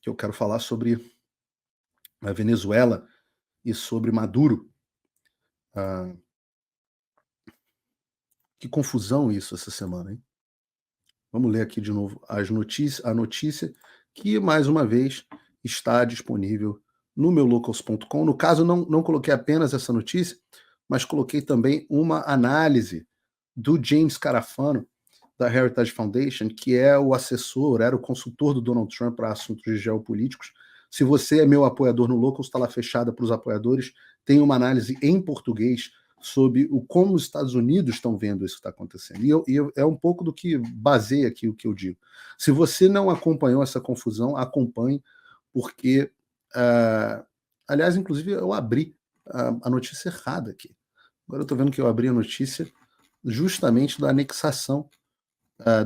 que eu quero falar sobre a Venezuela e sobre Maduro. Ah, que confusão isso essa semana, hein? Vamos ler aqui de novo a notícia que, mais uma vez, está disponível no meulocals.com. No caso, não coloquei apenas essa notícia, mas coloquei também uma análise do James Carafano, da Heritage Foundation, que é o assessor, era o consultor do Donald Trump para assuntos geopolíticos. Se você é meu apoiador no Locals, está lá fechada para os apoiadores. Tem uma análise em português sobre como os Estados Unidos estão vendo isso que está acontecendo. É um pouco do que baseia aqui o que eu digo. Se você não acompanhou essa confusão, acompanhe, porque, aliás, inclusive, eu abri a notícia errada aqui. Agora eu estou vendo que eu abri a notícia justamente da anexação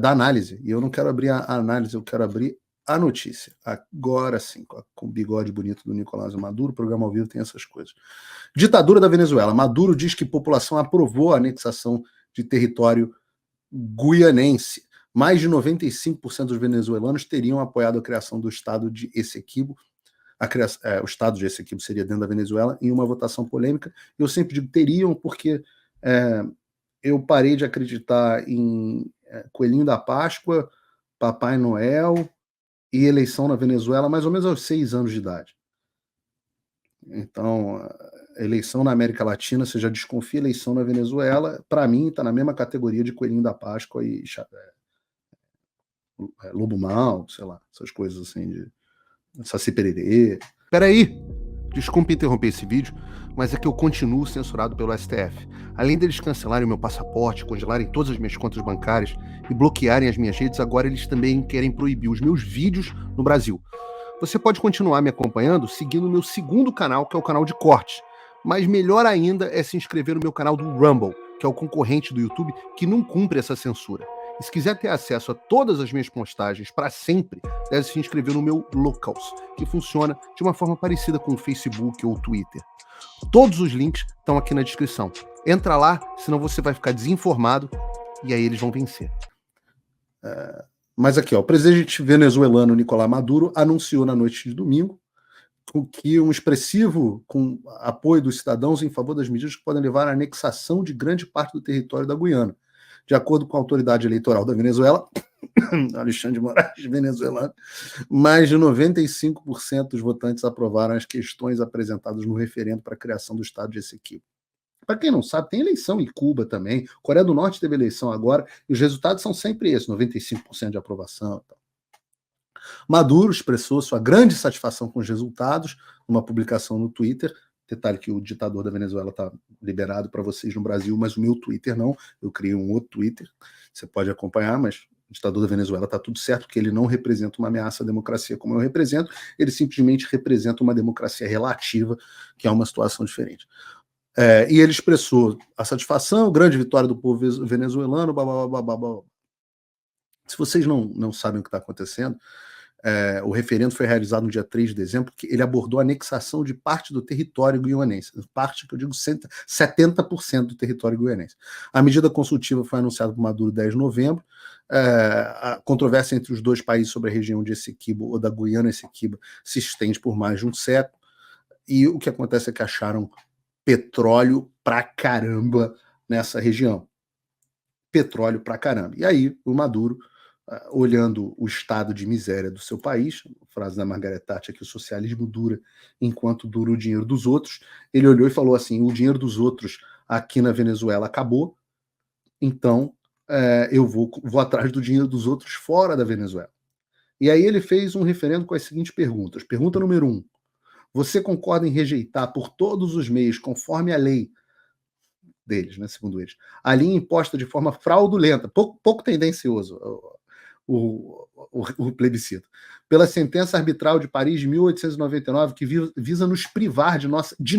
da análise. E eu não quero abrir a análise, eu quero abrir a notícia. Agora sim, com o bigode bonito do Nicolás Maduro, o programa ao vivo tem essas coisas. Ditadura da Venezuela. Maduro diz que a população aprovou a anexação de território guianense. Mais de 95% dos venezuelanos teriam apoiado a criação do Estado de Essequibo. O Estado de Essequibo seria dentro da Venezuela, em uma votação polêmica. Eu sempre digo teriam, porque eu parei de acreditar em Coelhinho da Páscoa, Papai Noel e eleição na Venezuela mais ou menos aos 6 anos de idade. Então, eleição na América Latina, você já desconfia, eleição na Venezuela, para mim, está na mesma categoria de Coelhinho da Páscoa e Lobo Mal, sei lá, essas coisas assim, de Saci Pererê. Peraí, desculpe interromper esse vídeo, mas é que eu continuo censurado pelo STF. Além deles cancelarem o meu passaporte, congelarem todas as minhas contas bancárias e bloquearem as minhas redes, agora eles também querem proibir os meus vídeos no Brasil. Você pode continuar me acompanhando seguindo o meu segundo canal, que é o canal de cortes. Mas melhor ainda é se inscrever no meu canal do Rumble, que é o concorrente do YouTube que não cumpre essa censura. E se quiser ter acesso a todas as minhas postagens para sempre, deve se inscrever no meu Locals, que funciona de uma forma parecida com o Facebook ou o Twitter. Todos os links estão aqui na descrição. Entra lá, senão você vai ficar desinformado e aí eles vão vencer. Mas aqui, ó, o presidente venezuelano Nicolás Maduro anunciou na noite de domingo que um expressivo com apoio dos cidadãos em favor das medidas que podem levar à anexação de grande parte do território da Guiana. De acordo com a autoridade eleitoral da Venezuela, Alexandre de Moraes, venezuelano, mais de 95% dos votantes aprovaram as questões apresentadas no referendo para a criação do Estado de Essequibo. Para quem não sabe, tem eleição em Cuba também. Coreia do Norte teve eleição agora, e os resultados são sempre esses, 95% de aprovação. Maduro expressou sua grande satisfação com os resultados numa publicação no Twitter. Detalhe que o ditador da Venezuela está liberado para vocês no Brasil, mas o meu Twitter não. Eu criei um outro Twitter, você pode acompanhar, mas o ditador da Venezuela está tudo certo, porque ele não representa uma ameaça à democracia como eu represento, ele simplesmente representa uma democracia relativa, que é uma situação diferente. E ele expressou a satisfação, grande vitória do povo venezuelano, blá, blá, blá, blá, blá. Se vocês não sabem o que está acontecendo, o referendo foi realizado no dia 3 de dezembro, porque ele abordou a anexação de parte do território guianense, parte que eu digo 70% do território guianense. A medida consultiva foi anunciada por Maduro 10 de novembro. A controvérsia entre os dois países sobre a região de Essequibo ou da Guiana Essequiba se estende por mais de um século, e o que acontece é que acharam petróleo pra caramba nessa região. Petróleo pra caramba. E aí o Maduro, olhando o estado de miséria do seu país, frase da Margaret Thatcher, que o socialismo dura enquanto dura o dinheiro dos outros, ele olhou e falou assim, o dinheiro dos outros aqui na Venezuela acabou, então eu vou atrás do dinheiro dos outros fora da Venezuela. E aí ele fez um referendo com as seguintes perguntas. Pergunta número 1. Você concorda em rejeitar por todos os meios, conforme a lei deles, né, segundo eles, a linha imposta de forma fraudulenta, pouco tendencioso o plebiscito, pela sentença arbitral de Paris de 1899, que visa nos privar de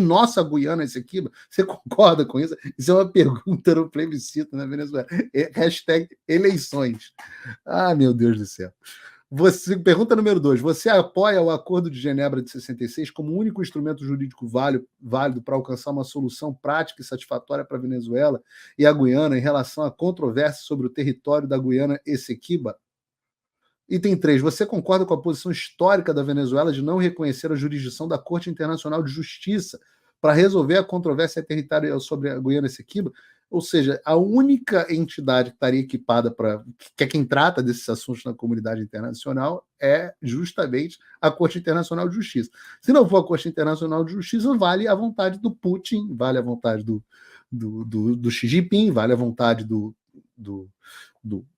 nossa Guiana Essequiba? Você concorda com isso? Isso é uma pergunta no plebiscito na Venezuela. Hashtag eleições. Ah, meu Deus do céu. Pergunta número 2. Você apoia o Acordo de Genebra de 66 como o único instrumento jurídico válido para alcançar uma solução prática e satisfatória para a Venezuela e a Guiana em relação à controvérsia sobre o território da Guiana Essequiba? Item 3. Você concorda com a posição histórica da Venezuela de não reconhecer a jurisdição da Corte Internacional de Justiça para resolver a controvérsia territorial sobre a Guiana Essequiba? Ou seja, a única entidade que estaria equipada para que é quem trata desses assuntos na comunidade internacional é justamente a Corte Internacional de Justiça. Se não for a Corte Internacional de Justiça, vale a vontade do Putin, vale a vontade do Xi Jinping, vale a vontade do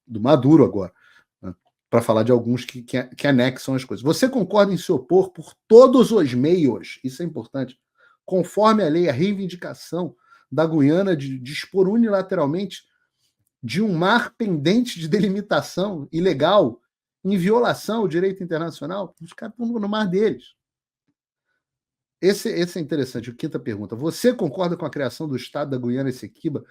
Maduro agora, né? Para falar de alguns que anexam as coisas. Você concorda em se opor por todos os meios, isso é importante, conforme a lei, a reivindicação da Guiana de dispor unilateralmente de um mar pendente de delimitação ilegal, em violação ao direito internacional? Os caras estão no mar deles. Esse é interessante. Quinta pergunta. Você concorda com a criação do Estado da Guiana Essequiba,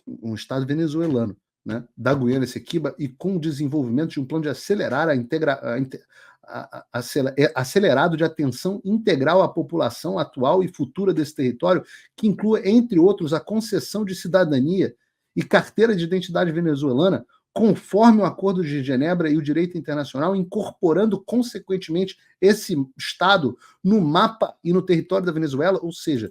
um Estado venezuelano, né, da Guiana Essequiba, e com o desenvolvimento de um plano de acelerar acelerado de atenção integral à população atual e futura desse território, que inclua, entre outros, a concessão de cidadania e carteira de identidade venezuelana, conforme o Acordo de Genebra e o direito internacional, incorporando, consequentemente, esse Estado no mapa e no território da Venezuela, ou seja,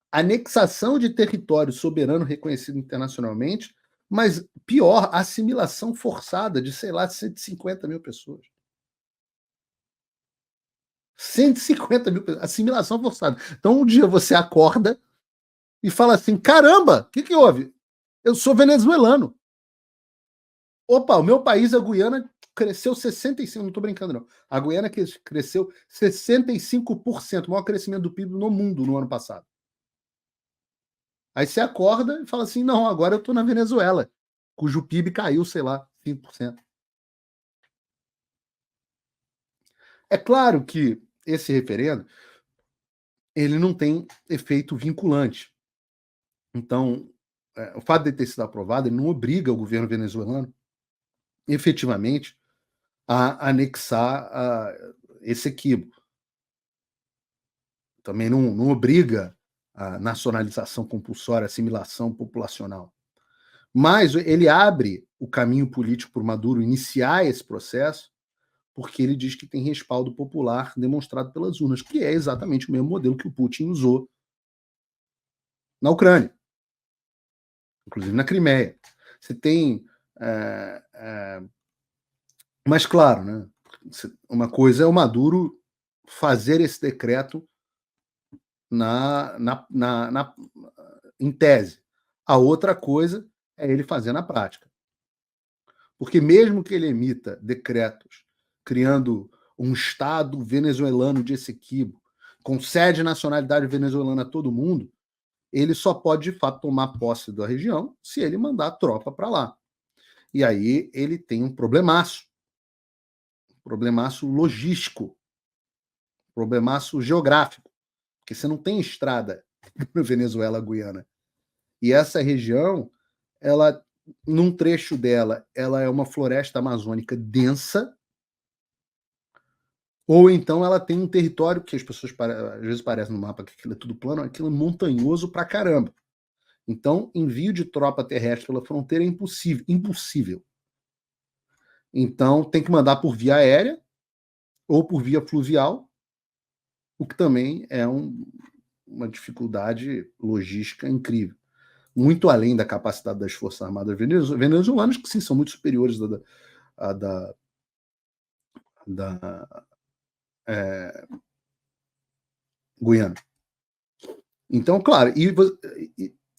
anexação de território soberano reconhecido internacionalmente, mas pior, assimilação forçada de, sei lá, 150 mil pessoas. 150 mil pessoas, assimilação forçada. Então, um dia você acorda e fala assim: caramba, o que houve? Eu sou venezuelano. Opa, o meu país, a Guiana, cresceu 65%, não estou brincando, não. A Guiana cresceu 65%, o maior crescimento do PIB no mundo no ano passado. Aí você acorda e fala assim: não, agora eu estou na Venezuela, cujo PIB caiu, sei lá, 5%. É claro que esse referendo ele não tem efeito vinculante. Então, o fato de ter sido aprovado ele não obriga o governo venezuelano efetivamente a anexar esse equívoco. Também não obriga a nacionalização compulsória, assimilação populacional. Mas ele abre o caminho político para o Maduro iniciar esse processo, porque ele diz que tem respaldo popular demonstrado pelas urnas, que é exatamente o mesmo modelo que o Putin usou na Ucrânia, inclusive na Crimeia. Você tem. Mas, claro, né, uma coisa é o Maduro fazer esse decreto em tese. A outra coisa é ele fazer na prática. Porque mesmo que ele emita decretos criando um Estado venezuelano de Essequibo, concede nacionalidade venezuelana a todo mundo, ele só pode, de fato, tomar posse da região se ele mandar tropa para lá. E aí ele tem um problemaço logístico, problemaço geográfico, porque você não tem estrada na Venezuela-Guiana. E essa região, ela, num trecho dela, ela é uma floresta amazônica densa, ou então ela tem um território que as pessoas às vezes parecem no mapa que aquilo é tudo plano, aquilo é montanhoso pra caramba. Então, envio de tropa terrestre pela fronteira é impossível. Então, tem que mandar por via aérea ou por via fluvial, o que também é uma dificuldade logística incrível. Muito além da capacidade das Forças Armadas venezuelanas, que sim, são muito superiores da Guiana. Então, claro, e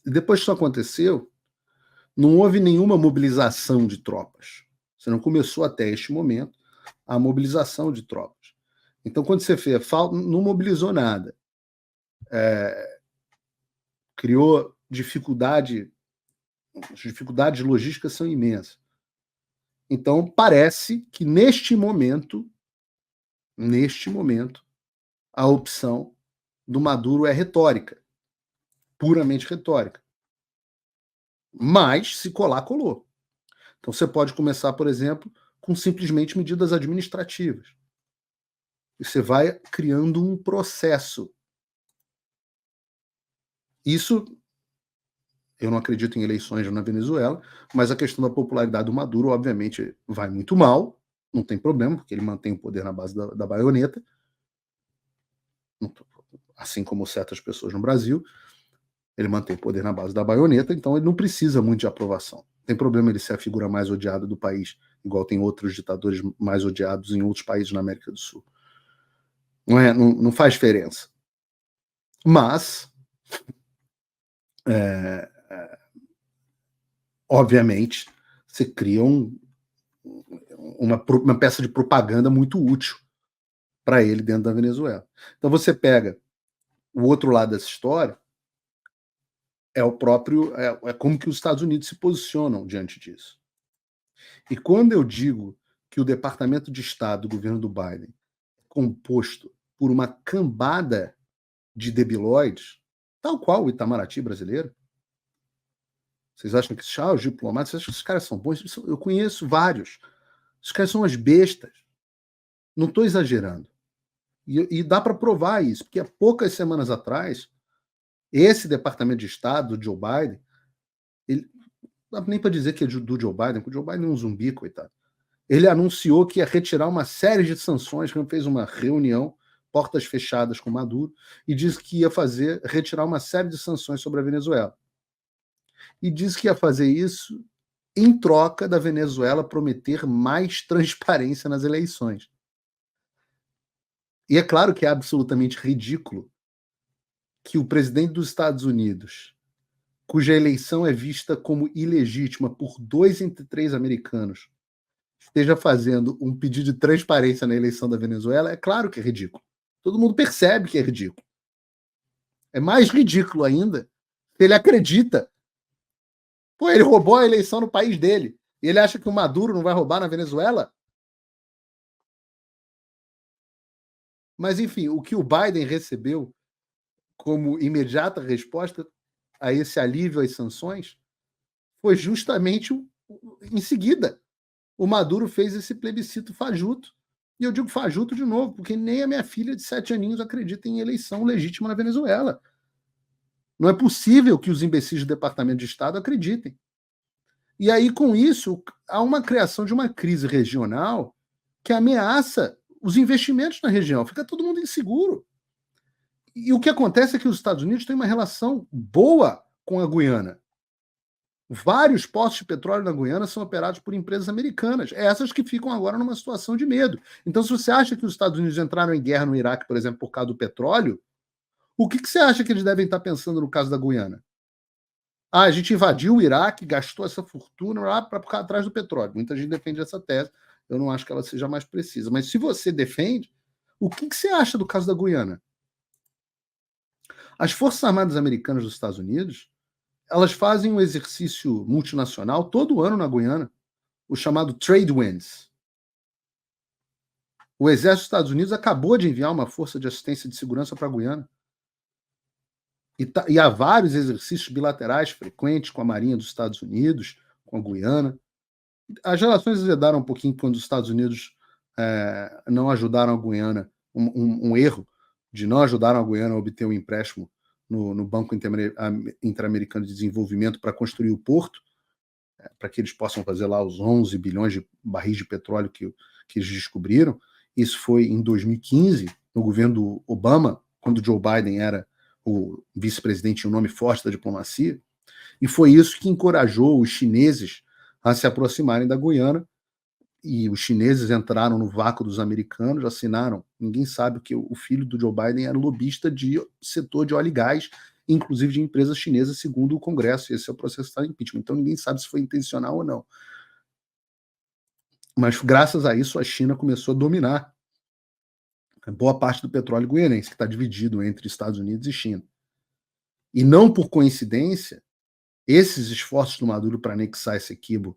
depois que isso aconteceu, não houve nenhuma mobilização de tropas. Você não começou até este momento a mobilização de tropas. Então, quando você fez, não mobilizou nada. Criou dificuldade, as dificuldades logísticas são imensas. Então, parece que neste momento, a opção do Maduro é retórica, puramente retórica. Mas, se colar, colou. Então, você pode começar, por exemplo, com simplesmente medidas administrativas. E você vai criando um processo. Isso Eu não acredito em eleições na Venezuela, mas a questão da popularidade do Maduro, obviamente, vai muito mal, não tem problema, porque ele mantém o poder na base da baioneta, assim como certas pessoas no Brasil, ele mantém o poder na base da baioneta, então ele não precisa muito de aprovação. Não tem problema ele ser a figura mais odiada do país, igual tem outros ditadores mais odiados em outros países na América do Sul. Não faz diferença. Mas, obviamente, você cria uma peça de propaganda muito útil para ele dentro da Venezuela. Então você pega o outro lado dessa história, é como que os Estados Unidos se posicionam diante disso. E quando eu digo que o Departamento de Estado do governo do Biden é composto por uma cambada de debilóides, tal qual o Itamaraty brasileiro, vocês acham que os diplomatas, vocês acham que esses caras são bons? Eu conheço vários. Os caras são as bestas. Não estou exagerando. E dá para provar isso, porque há poucas semanas atrás, esse Departamento de Estado do Joe Biden, ele, não dá nem para dizer que é do Joe Biden, porque o Joe Biden é um zumbi, coitado. Ele anunciou que ia retirar uma série de sanções, que fez uma reunião, portas fechadas com Maduro, e disse que ia retirar uma série de sanções sobre a Venezuela. E disse que ia fazer isso em troca da Venezuela prometer mais transparência nas eleições. E é claro que é absolutamente ridículo que o presidente dos Estados Unidos, cuja eleição é vista como ilegítima por 2 entre 3 americanos, esteja fazendo um pedido de transparência na eleição da Venezuela, é claro que é ridículo. Todo mundo percebe que é ridículo. É mais ridículo ainda se ele acredita. Pô, ele roubou a eleição no país dele. E ele acha que o Maduro não vai roubar na Venezuela? Mas, enfim, o que o Biden recebeu como imediata resposta a esse alívio às sanções foi justamente em seguida. O Maduro fez esse plebiscito fajuto. E eu digo fajuto de novo, porque nem a minha filha de 7 aninhos acredita em eleição legítima na Venezuela. Não é possível que os imbecis do Departamento de Estado acreditem. E aí, com isso, há uma criação de uma crise regional que ameaça os investimentos na região. Fica todo mundo inseguro. E o que acontece é que os Estados Unidos têm uma relação boa com a Guiana. Vários poços de petróleo na Guiana são operados por empresas americanas, essas que ficam agora numa situação de medo. Então, se você acha que os Estados Unidos entraram em guerra no Iraque, por exemplo, por causa do petróleo, o que você acha que eles devem estar pensando no caso da Guiana? Ah, a gente invadiu o Iraque, gastou essa fortuna lá para ficar atrás do petróleo. Muita gente defende essa tese, eu não acho que ela seja mais precisa. Mas se você defende, o que você acha do caso da Guiana? As Forças Armadas Americanas dos Estados Unidos, elas fazem um exercício multinacional todo ano na Guiana, o chamado Trade Winds. O Exército dos Estados Unidos acabou de enviar uma força de assistência de segurança para a Guiana. E há vários exercícios bilaterais frequentes com a Marinha dos Estados Unidos, com a Guiana. As relações azedaram um pouquinho quando os Estados Unidos não ajudaram a Guiana, um erro de não ajudaram a Guiana a obter um empréstimo no Banco Interamericano de Desenvolvimento para construir o porto, para que eles possam fazer lá os 11 bilhões de barris de petróleo que eles descobriram. Isso foi em 2015, no governo do Obama, quando Joe Biden era o vice-presidente e um nome forte da diplomacia, e foi isso que encorajou os chineses a se aproximarem da Guiana, e os chineses entraram no vácuo dos americanos, assinaram. Ninguém sabe que o filho do Joe Biden era lobista de setor de óleo e gás, inclusive de empresas chinesas, segundo o Congresso. Esse é o processo de impeachment. Então ninguém sabe se foi intencional ou não. Mas graças a isso a China começou a dominar boa parte do petróleo guianense, que está dividido entre Estados Unidos e China. E não por coincidência, esses esforços do Maduro para anexar esse Essequibo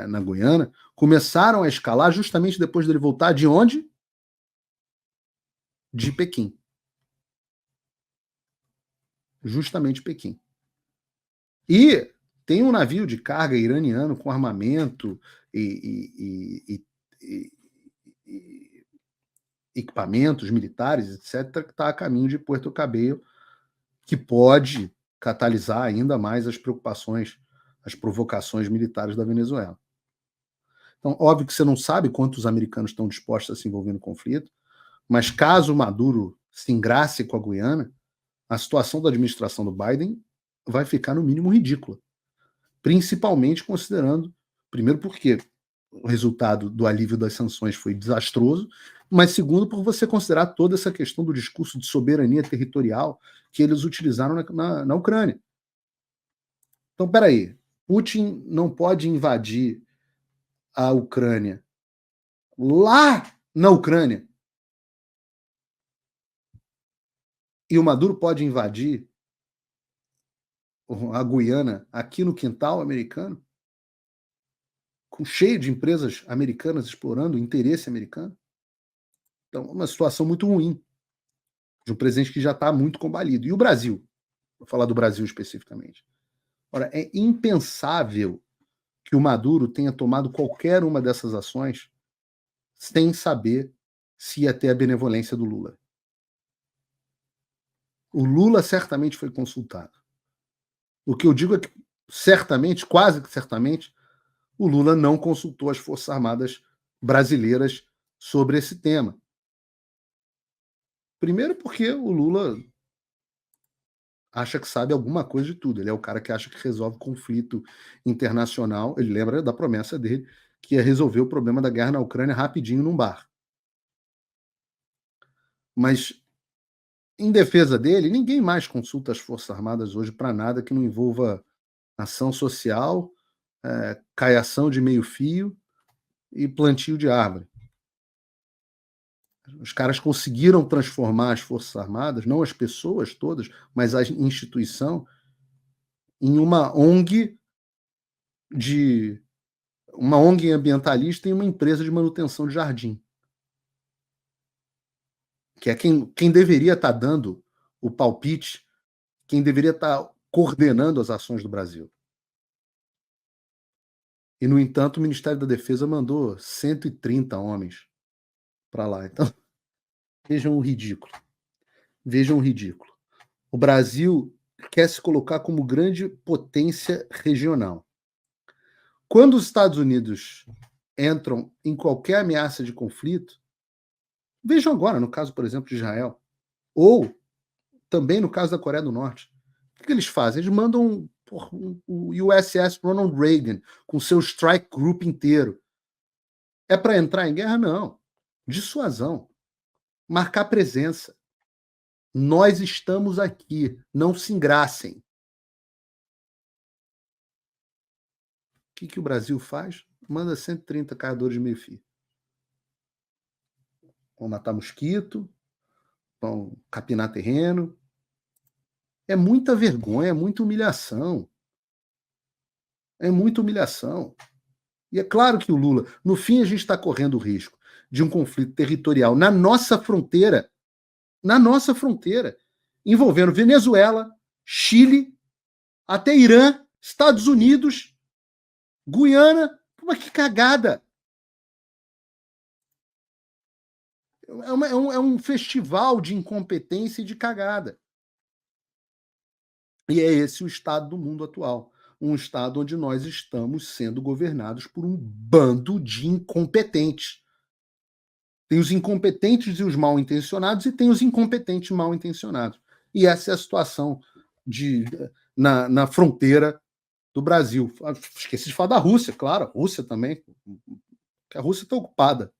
na Guiana começaram a escalar justamente depois dele voltar de onde? De Pequim. Justamente Pequim. E tem um navio de carga iraniano com armamento e equipamentos militares, etc., que está a caminho de Puerto Cabello, que pode catalisar ainda mais as preocupações, as provocações militares da Venezuela. Então, óbvio que você não sabe quantos americanos estão dispostos a se envolver no conflito, mas caso Maduro se engrace com a Guiana, a situação da administração do Biden vai ficar no mínimo ridícula. Principalmente considerando, primeiro porque o resultado do alívio das sanções foi desastroso, mas segundo por você considerar toda essa questão do discurso de soberania territorial que eles utilizaram na Ucrânia. Então, peraí, Putin não pode invadir a Ucrânia lá na Ucrânia e o Maduro pode invadir a Guiana aqui no quintal americano, cheio de empresas americanas explorando o interesse americano. Então, uma situação muito ruim de um presidente que já está muito combalido. E o Brasil? Vou falar do Brasil especificamente. Ora, é impensável que o Maduro tenha tomado qualquer uma dessas ações sem saber se ia ter a benevolência do Lula. O Lula certamente foi consultado. O que eu digo é que certamente, quase que certamente, o Lula não consultou as Forças Armadas brasileiras sobre esse tema. Primeiro porque o Lula acha que sabe alguma coisa de tudo. Ele é o cara que acha que resolve conflito internacional. Ele lembra da promessa dele, que ia resolver o problema da guerra na Ucrânia rapidinho num bar. Mas, em defesa dele, ninguém mais consulta as Forças Armadas hoje para nada que não envolva ação social, caiação de meio-fio e plantio de árvore. Os caras conseguiram transformar as Forças Armadas, não as pessoas todas, mas a instituição, em uma ONG ambientalista e uma empresa de manutenção de jardim. Que é quem deveria estar dando o palpite, quem deveria estar coordenando as ações do Brasil. E, no entanto, o Ministério da Defesa mandou 130 homens para lá. Então, vejam o ridículo. Vejam o ridículo. O Brasil quer se colocar como grande potência regional. Quando os Estados Unidos entram em qualquer ameaça de conflito, vejam agora, no caso, por exemplo, de Israel, ou também no caso da Coreia do Norte, o que eles fazem? Eles mandam o USS Ronald Reagan com seu strike group inteiro. É para entrar em guerra? Não. Dissuasão. Marcar presença. Nós estamos aqui. Não se engracem. O que o Brasil faz? Manda 130 carregadores de meio-fio. Vão matar mosquito, vão capinar terreno. É muita vergonha, é muita humilhação. É muita humilhação. E é claro que o Lula, no fim, a gente está correndo o risco de um conflito territorial na nossa fronteira, envolvendo Venezuela, Chile, até Irã, Estados Unidos, Guiana. Mas que cagada! É um festival de incompetência e de cagada. E é esse o estado do mundo atual. Um estado onde nós estamos sendo governados por um bando de incompetentes. Tem os incompetentes e os mal intencionados, e tem os incompetentes mal intencionados. E essa é a situação na fronteira do Brasil. Esqueci de falar da Rússia, claro, a Rússia também. A Rússia está ocupada.